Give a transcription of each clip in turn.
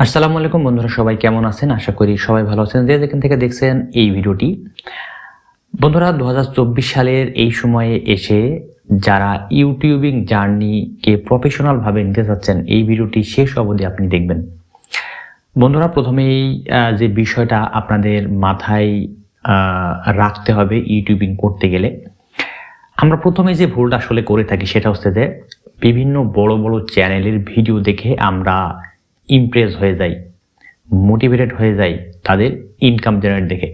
আসসালামু আলাইকুম বন্ধুরা, সবাই কেমন আছেন? আশা করি সবাই ভালো আছেন। যে যেখান থেকে দেখছেন এই ভিডিওটি। বন্ধুরা, 2024 সালের এই সময়ে এসে যারা ইউটিউবিং জার্নিকে প্রফেশনালভাবে নিতে চাচ্ছেন, এই ভিডিওটি শেষ অবধি আপনি দেখবেন। বন্ধুরা, প্রথমেই যে বিষয়টা আপনাদের মাথায় রাখতে হবে ইউটিউবিং করতে গেলে, আমরা প্রথমে যে ভুলটা আসলে করে থাকি সেটা হচ্ছে যে বিভিন্ন বড় বড় চ্যানেলের ভিডিও দেখে আমরা ইমপ্রেস হয়ে যাই, মোটিভেটেড হয়ে যাই তাদের ইনকাম জেনারেট দেখে।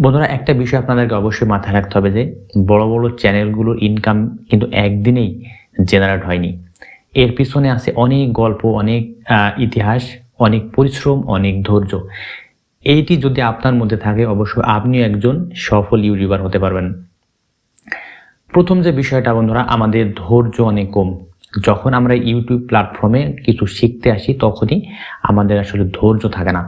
বন্ধুরা, একটা বিষয় আপনাদেরকে অবশ্যই মাথায় রাখতে হবে যে বড় বড় চ্যানেলগুলোর ইনকাম কিন্তু একদিনেই জেনারেট হয়নি। এর পিছনে আছে অনেক গল্প, অনেক ইতিহাস, অনেক পরিশ্রম, অনেক ধৈর্য। এইটি যদি আপনার মধ্যে থাকে, অবশ্যই আপনিও একজন সফল ইউটিউবার হতে পারবেন। প্রথম যে বিষয়টা বন্ধুরা, আমাদের ধৈর্য অনেক কম। যখন আমরা ইউটিউব প্ল্যাটফর্মে কিছু শিখতে আসি তখনই আমাদের আসলে ধৈর্য থাকে না।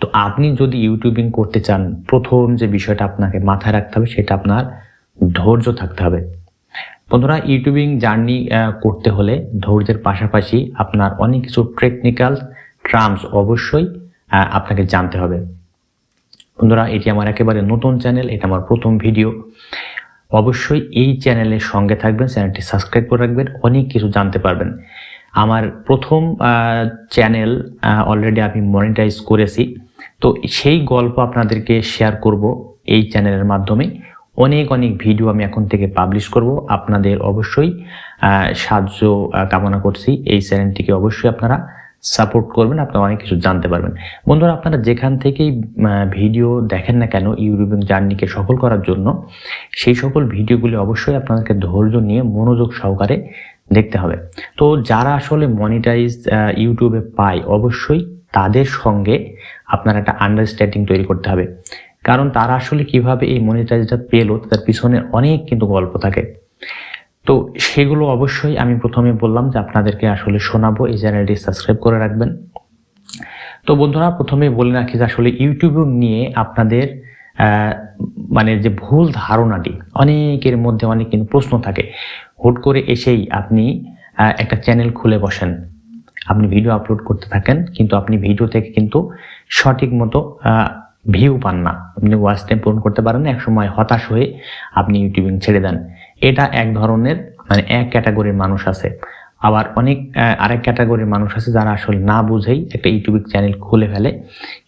তো আপনি যদি ইউটিউবিং করতে চান, প্রথম যে বিষয়টা আপনাকে মাথায় রাখতে হবে সেটা আপনার ধৈর্য থাকতে হবে। বন্ধুরা, ইউটিউবিং জার্নি করতে হলে ধৈর্যের পাশাপাশি আপনার অনেক কিছু টেকনিক্যাল টার্মস অবশ্যই আপনাকে জানতে হবে। বন্ধুরা, এটি আমার একেবারে নতুন চ্যানেল, এটা আমার প্রথম ভিডিও। অবশ্যই এই চ্যানেলের সঙ্গে থাকবেন, চ্যানেলটি সাবস্ক্রাইব করে রাখবেন, অনেক কিছু জানতে পারবেন। আমার প্রথম চ্যানেল অলরেডি আমি মনিটাইজ করেছি, তো সেই গল্প আপনাদেরকে শেয়ার করব এই চ্যানেলের মাধ্যমে। অনেক অনেক ভিডিও আমি এখন থেকে পাবলিশ করব। আপনাদের অবশ্যই সাহায্য কামনা করছি। এই চ্যানেলটিকে অবশ্যই আপনারা সাপোর্ট করবেন, আপনারা অনেক কিছু জানতে পারবেন। বন্ধুরা, আপনারা যেখান থেকেই ভিডিও দেখেন না কেন ইউটিউবিং জার্নিকে সফল করার জন্য, সেই সকল ভিডিওগুলি অবশ্যই আপনাদেরকে ধৈর্য নিয়ে মনোযোগ সহকারে দেখতে হবে। তো যারা আসলে মনিটাইজ ইউটিউবে পায়, অবশ্যই তাদের সঙ্গে আপনার একটা আন্ডারস্ট্যান্ডিং তৈরি করতে হবে। কারণ তারা আসলে কিভাবে এই মনিটাইজটা পেলো, তার পিছনে অনেক কিন্তু গল্প থাকে। তো সেগুলো অবশ্যই আমি প্রথমে বললাম যে আপনাদেরকে আসলে শোনাবো। এই চ্যানেলটি সাবস্ক্রাইব করে রাখবেন। তো বন্ধুরা, প্রথমে বলে রাখি যে আসলে ইউটিউবিং নিয়ে আপনাদের মানে যে ভুল ধারণাটি, অনেকের মধ্যে অনেক কিন্তু প্রশ্ন থাকে। হুট করে এসেই আপনি একটা চ্যানেল খুলে বসেন, আপনি ভিডিও আপলোড করতে থাকেন, কিন্তু আপনি ভিডিও থেকে কিন্তু সঠিক মতো ভিউ পান না, আপনি ওয়াচ টাইম পূরণ করতে পারেন না, একসময় হতাশ হয়ে আপনি ইউটিউবিং ছেড়ে দেন। এটা এক ধরনের এক ক্যাটাগরির মানুষ আছে। আবার অনেক আরেক ক্যাটাগরির মানুষ আছে যারা আসলে না বুঝেই একটা ইউটিউব চ্যানেল খুলে ফেলে।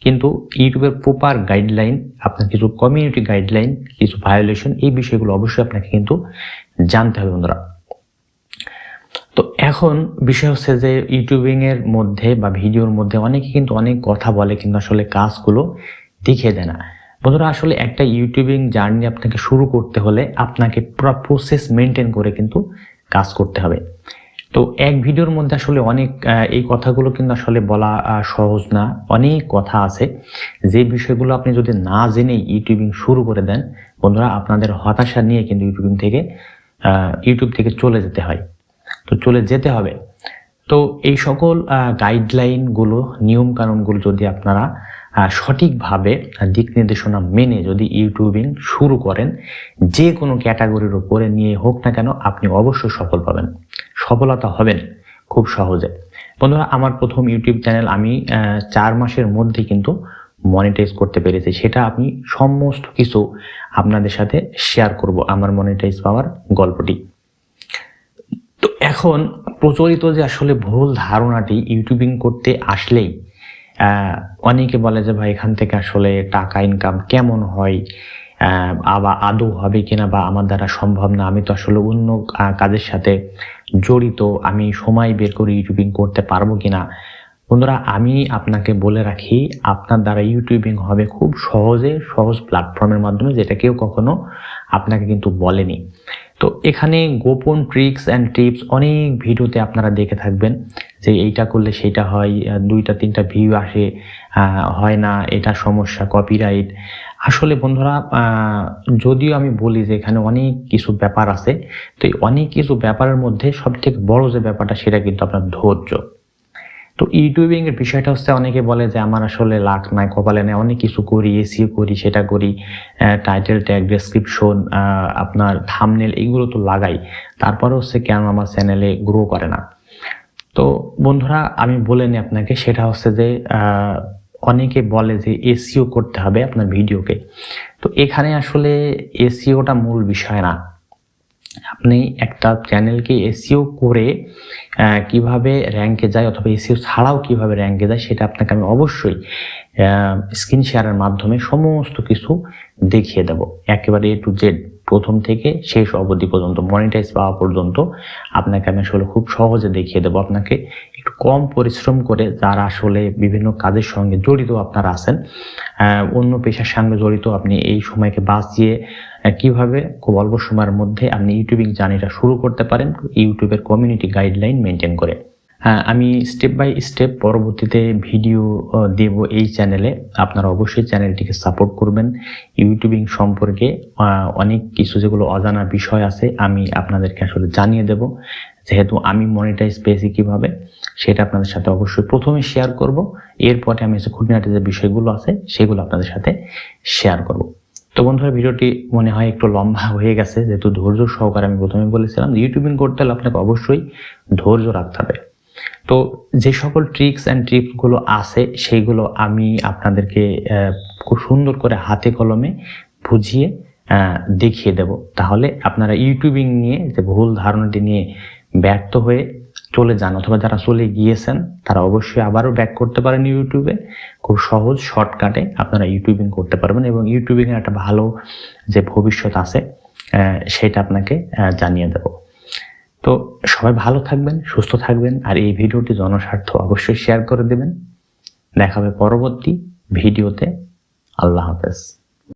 কিন্তু ইউটিউবের প্রপার গাইডলাইন, আপনার কিছু কমিউনিটি গাইডলাইন, কিছু ভায়োলেশন, এই বিষয়গুলো অবশ্যই আপনাকে কিন্তু জানতে হবে বন্ধুরা। তো এখন বিষয় হচ্ছে যে ইউটিউবিং এর মধ্যে বা ভিডিওর মধ্যে অনেকে কিন্তু অনেক কথা বলে, কিন্তু আসলে কাজগুলো দেখিয়ে দেয় না। বন্ধুরা, আসলে একটা ইউটিউবিং জার্নি আপনাকে শুরু করতে হলে আপনাকে পুরো প্রসেস মেনটেন করে কিন্তু কাজ করতে হবে। তো এক ভিডিওর মধ্যে আসলে অনেক এই কথাগুলো কিন্তু আসলে বলা সহজ না। অনেক কথা আছে যে বিষয়গুলো আপনি যদি না জেনেই ইউটিউবিং শুরু করে দেন, বন্ধুরা, আপনাদের হতাশা নিয়ে কিন্তু ইউটিউব থেকে চলে যেতে হয়। তো চলে যেতে হবে। তো এই সকল গাইডলাইনগুলো, নিয়মকানুনগুলো যদি আপনারা সঠিকভাবে দিক নির্দেশনা মেনে যদি ইউটিউবিং শুরু করেন, যে কোনো ক্যাটাগরির উপরে নিয়ে হোক না কেন, আপনি অবশ্যই সফল পাবেন, সফলতা হবেন খুব সহজে। বন্ধুরা, আমার প্রথম ইউটিউব চ্যানেল আমি 4 মাসের মধ্যে কিন্তু মনিটাইজ করতে পেরেছি। সেটা আমি সমস্ত কিছু আপনাদের সাথে শেয়ার করব, আমার মনিটাইজ পাওয়ার গল্পটি। তো এখন প্রচলিত যে আসলে ভুল ধারণাটি, ইউটিউবিং করতে আসলেই অনেকে বলে যে ভাই এখান থেকে আসলে টাকা ইনকাম কেমন হয়, আবার আদৌ হবে কিনা, বা আমার দ্বারা সম্ভব না, আমি তো আসলে অন্য কাজের সাথে জড়িত, আমি সময় বের করে ইউটিউবিং করতে পারবো কিনা। বন্ধুরা, আমি আপনাকে বলে রাখি, আপনার দ্বারা ইউটিউবিং হবে খুব সহজে, সহজ প্ল্যাটফর্মের মাধ্যমে, যেটা কেউ কখনো আপনাকে কিন্তু বলেনি। তো এখানে গোপন ট্রিক্স অ্যান্ড টিপস অনেক ভিডিওতে আপনারা দেখে থাকবেন যে এইটা করলে সেইটা হয়, 2টা 3টা ভিউ আসে, হয় না, এটা সমস্যা, কপিরাইট। আসলে বন্ধুরা, যদিও আমি বলি যে এখানে অনেক কিছু ব্যাপার আছে, তো এই অনেক কিছু ব্যাপারের মধ্যে সবথেকে বড় যে ব্যাপারটা সেটা কিন্তু আপনার ধৈর্য। তো ইউটিউবিং এর বিষয়টা হচ্ছে, অনেকে বলে যে আমার আসলে লাক নাই, কপালে নাই, অনেক কিছু করি, এসইও করি, সেটা করি, টাইটেল ট্যাগ, ডেসক্রিপশন, আপনার থাম্বনেল, এইগুলো তো লাগাই, তারপরে হচ্ছে কেন আমার চ্যানেলে গ্রো করে না। তো তো বন্ধুরা আমি বলে নিই আপনাকে, সেটা হচ্ছে যে অনেকে বলে যে এসইও করতে হবে আপনার ভিডিওকে। তো এখানে আসলে এসইওটা মূল বিষয় না। আপনি একটা চ্যানেলকে এসইও করে কিভাবে র্যাঙ্কে যায় অথবা এসইও ছাড়াও কিভাবে র্যাঙ্কে যায় সেটা আপনাকে আমি অবশ্যই স্ক্রিন শেয়ারের মাধ্যমে সমস্ত কিছু দেখিয়ে দেব, একেবারে এ টু জেড, প্রথম থেকে শেষ অবধি পর্যন্ত, মনিটাইজ পাওয়া পর্যন্ত আপনাকে আমি আসলে খুব সহজে দেখিয়ে দেবো। আপনাকে একটু কম পরিশ্রম করে, যারা আসলে বিভিন্ন কাজের সঙ্গে জড়িত আপনারা আছেন, অন্য পেশার সঙ্গে জড়িত, আপনি এই সময়কে বাঁচিয়ে কিভাবে খুব অল্প সময়ের মধ্যে আপনি ইউটিউবিং জার্নিটা শুরু করতে পারেন ইউটিউবের কমিউনিটি গাইডলাইন মেনটেন করে। আমি স্টেপ বাই স্টেপ পরবর্তীতে ভিডিও দেব এই চ্যানেলে। আপনারা অবশ্যই চ্যানেলটিকে সাপোর্ট করবেন। ইউটিউবিং সম্পর্কে অনেক কিছু যেগুলো অজানা বিষয় আছে আমি আপনাদেরকে আসলে জানিয়ে দেব, যেহেতু আমি মনিটাইজ পেয়েছি কীভাবে সেটা আপনাদের সাথে অবশ্যই প্রথমে শেয়ার করব। এরপরে আমি যে খুঁটিনাটি যে বিষয়গুলো আছে সেগুলো আপনাদের সাথে শেয়ার করব। তো বন্ধুরা, ভিডিওটি মনে হয় একটু লম্বা হয়ে গেছে, যেহেতু ধৈর্য সহকারে আমি প্রথমে বলেছিলাম ইউটিউবিং করতে হলে আপনাকে অবশ্যই ধৈর্য রাখতে হবে। তো যে সকল ট্রিক্স অ্যান্ড টিপসগুলো আছে সেইগুলো আমি আপনাদেরকে খুব সুন্দর করে হাতে কলমে বুঝিয়ে দেখিয়ে দেব। তাহলে আপনারা ইউটিউবিং নিয়ে যে ভুল ধারণাটি নিয়ে ব্যর্থ হয়ে চলে যান, অথবা যারা চলে গিয়েছেন তারা অবশ্যই আবারও ব্যাক করতে পারেন ইউটিউবে। খুব সহজ শর্টকাটে আপনারা ইউটিউবিং করতে পারবেন এবং ইউটিউবিংয়ের একটা ভালো যে ভবিষ্যৎ আছে সেটা আপনাকে জানিয়ে দেব। তো সবাই ভালো থাকবেন, সুস্থ থাকবেন, আর এই ভিডিওটি জনস্বার্থ অবশ্যই শেয়ার করে দেবেন। দেখা হবে পরবর্তী ভিডিওতে। আল্লাহ হাফেজ।